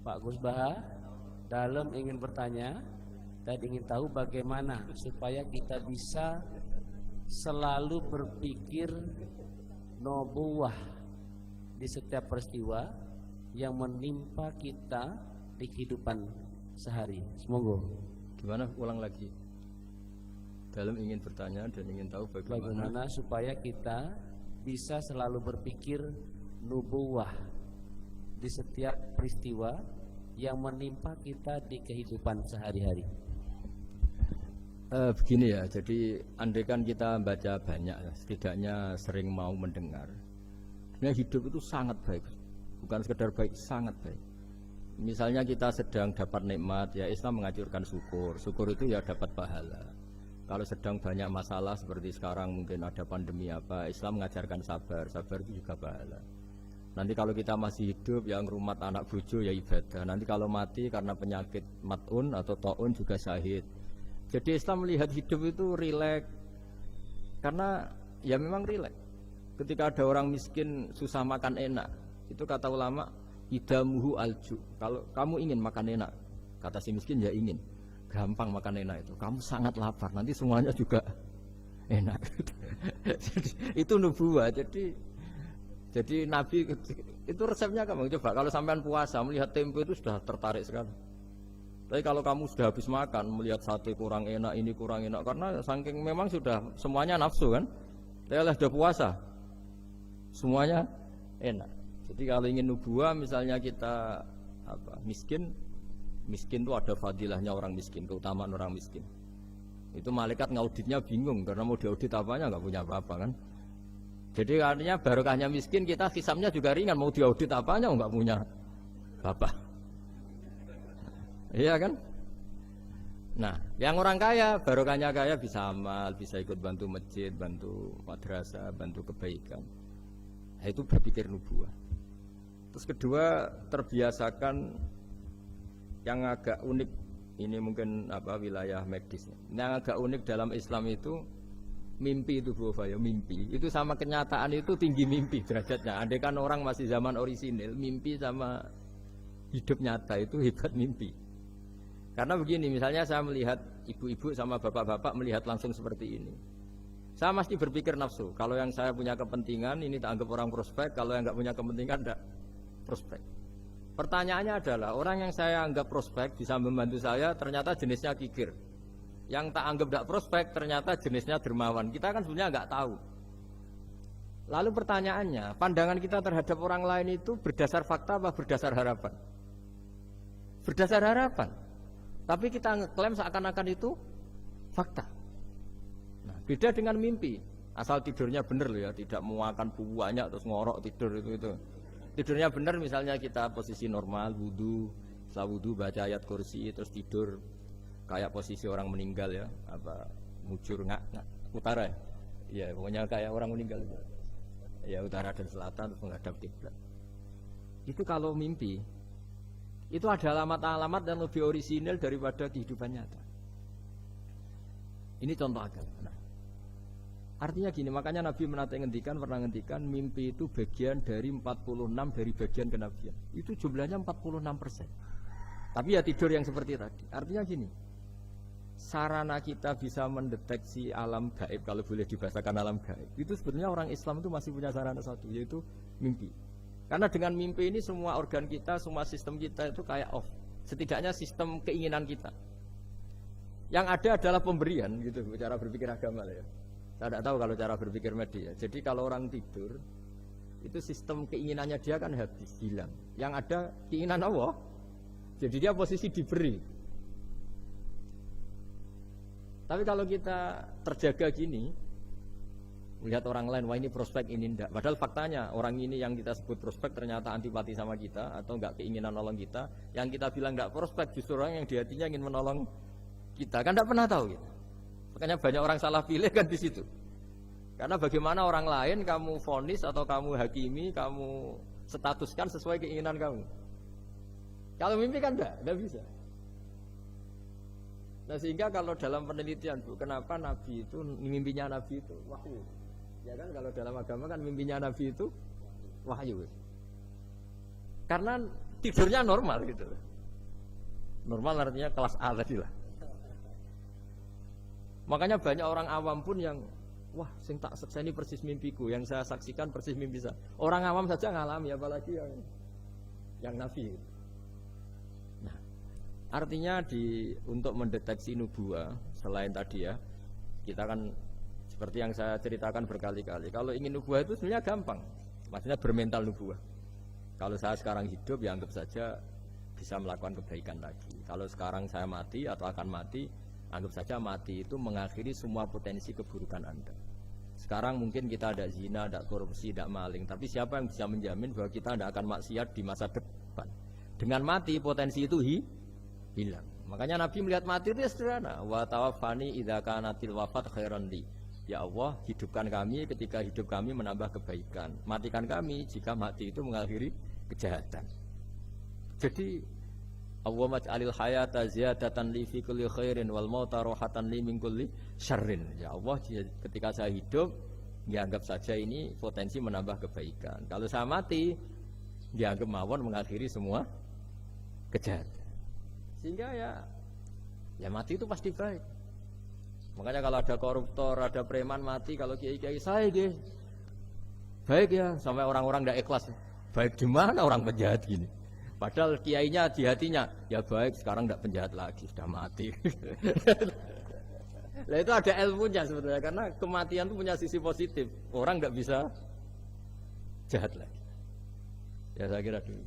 Pak Gus Baha dalam ingin bertanya dan ingin tahu bagaimana supaya kita bisa selalu berpikir nubuwah di setiap peristiwa yang menimpa kita di kehidupan sehari. Semoga. Gimana? Ulang lagi. Dalam ingin bertanya dan ingin tahu bagaimana supaya kita bisa selalu berpikir nubuwah di setiap peristiwa yang menimpa kita di kehidupan sehari-hari. Begini ya, jadi andaikan kita baca banyak, setidaknya sering mau mendengar. Sebenarnya hidup itu sangat baik, bukan sekedar baik, sangat baik. Misalnya kita sedang dapat nikmat, ya Islam menganjurkan syukur. Syukur itu ya dapat pahala. Kalau sedang banyak masalah seperti sekarang mungkin ada pandemi apa, Islam mengajarkan sabar. Sabar itu juga pahala. Nanti kalau kita masih hidup yang rumat anak bojo ya ibadah. Nanti kalau mati karena penyakit mat'un atau ta'un juga syahid. Jadi Islam melihat hidup itu rileks. Karena ya memang rileks. Ketika ada orang miskin susah makan enak, itu kata ulama idamuhu alju. Kalau kamu ingin makan enak, kata si miskin ya ingin, gampang makan enak itu. Kamu sangat lapar, nanti semuanya juga enak. Jadi, itu nubuwah. Jadi Nabi itu resepnya kamu coba. Kalau sampean puasa melihat tempo itu sudah tertarik sekali. Tapi kalau kamu sudah habis makan melihat sate kurang enak, ini kurang enak, karena saking memang sudah semuanya nafsu kan. Tapi kalau sudah puasa semuanya enak. Jadi kalau ingin nubuah misalnya kita miskin itu ada fadilahnya orang miskin, keutamaan orang miskin. Itu malaikat ngauditnya bingung karena mau diaudit apanya nggak punya apa-apa kan. Jadi artinya barokahnya miskin kita hisabnya juga ringan, mau diaudit apanya nggak punya apa. Iya kan? Nah, yang orang kaya barokahnya kaya bisa amal, bisa ikut bantu masjid, bantu madrasah, bantu kebaikan. Nah, itu berpikir nubuah. Terus kedua, terbiasakan yang agak unik, ini mungkin wilayah medis. Yang agak unik dalam Islam itu mimpi itu mimpi. Itu sama kenyataan itu tinggi mimpi derajatnya. Andai kan orang masih zaman orisinil, mimpi sama hidup nyata itu hebat mimpi. Karena begini, misalnya saya melihat ibu-ibu sama bapak-bapak melihat langsung seperti ini. Saya mesti berpikir nafsu. Kalau yang saya punya kepentingan ini tak anggap orang prospek, kalau yang nggak punya kepentingan tidak prospek. Pertanyaannya adalah orang yang saya anggap prospek bisa membantu saya ternyata jenisnya kikir. Yang tak anggap tidak prospek ternyata jenisnya dermawan. Kita kan sebenarnya nggak tahu. Lalu pertanyaannya, pandangan kita terhadap orang lain itu berdasar fakta apa berdasar harapan? Berdasar harapan. Tapi kita ngeklaim seakan-akan itu fakta. Nah, beda dengan mimpi. Asal tidurnya benar loh ya, tidak menguakan banyak terus ngorok tidur itu. Tidurnya benar misalnya kita posisi normal, wudu, setelah wudu baca ayat kursi terus tidur kayak posisi orang meninggal ya, mujur utara ya. Ya, pokoknya kayak orang meninggal itu. Ya, utara dan selatan terus menghadap kiblat. Itu kalau mimpi. Itu ada alamat-alamat yang lebih orisinal daripada kehidupan nyata. Ini contoh agama. Nah, artinya gini, makanya Nabi pernah ngendikan mimpi itu bagian dari 46 dari bagian kenabian. Itu jumlahnya 46%. Tapi ya tidur yang seperti tadi. Artinya gini, sarana kita bisa mendeteksi alam gaib, kalau boleh dibahasakan alam gaib, itu sebenarnya orang Islam itu masih punya sarana satu, yaitu mimpi. Karena dengan mimpi ini semua organ kita, semua sistem kita itu kayak off. Setidaknya sistem keinginan kita. Yang ada adalah pemberian gitu, cara berpikir agama ya. Saya tidak tahu kalau cara berpikir media. Jadi kalau orang tidur, itu sistem keinginannya dia kan habis, hilang. Yang ada keinginan Allah. Jadi dia posisi diberi. Tapi kalau kita terjaga gini, melihat orang lain, wah ini prospek, ini enggak. Padahal faktanya orang ini yang kita sebut prospek ternyata antipati sama kita atau enggak keinginan nolong kita. Yang kita bilang enggak prospek justru orang yang di hatinya ingin menolong kita. Kan enggak pernah tahu gitu. Makanya banyak orang salah pilih kan di situ. Karena bagaimana orang lain kamu vonis atau kamu hakimi, kamu statuskan sesuai keinginan kamu. Kalau mimpi kan enggak bisa. Nah sehingga kalau dalam penelitian Bu, kenapa Nabi itu, mimpinya Nabi itu wahyu. Ya kan kalau dalam agama kan mimpinya Nabi itu wahyu. Karena tidurnya normal gitu. Normal artinya kelas A tadi lah. Makanya banyak orang awam pun yang wah, sing tak sekseni persis mimpiku, yang saya saksikan persis mimpi saya. Orang awam saja ngalami, apalagi yang nabi. Nah, artinya untuk mendeteksi nubuah selain tadi ya, kita kan seperti yang saya ceritakan berkali-kali. Kalau ingin nubuah itu sebenarnya gampang, maksudnya bermental nubuah. Kalau saya sekarang hidup, ya anggap saja bisa melakukan kebaikan lagi. Kalau sekarang saya mati atau akan mati, anggap saja mati itu mengakhiri semua potensi keburukan Anda. Sekarang mungkin kita ada zina, ada korupsi, ada maling, tapi siapa yang bisa menjamin bahwa kita tidak akan maksiat di masa depan? Dengan mati potensi itu hilang. Makanya Nabi melihat mati itu sederhana. Wa tawaffani idza kanatil wafat khairan li. Ya Allah, hidupkan kami ketika hidup kami menambah kebaikan. Matikan kami jika mati itu mengakhiri kejahatan. Jadi Allahumma ij'alil hayata ziyadatan li fi kulli khairin wal mauta rahatan li min kulli syarrin. Ya Allah, ketika saya hidup, dianggap saja ini potensi menambah kebaikan. Kalau saya mati, dianggap mawon mengakhiri semua kejahatan. Sehingga ya mati itu pasti baik. Makanya kalau ada koruptor, ada preman mati, kalau kiai-kiai saya deh baik ya, sampai orang-orang tidak ikhlas. Baik di mana orang penjahat gini? Padahal kiainya di hatinya, ya baik sekarang tidak penjahat lagi, sudah mati. Nah itu ada ilmunya sebenarnya, karena kematian itu punya sisi positif. Orang tidak bisa jahat lagi. Ya saya kira dulu.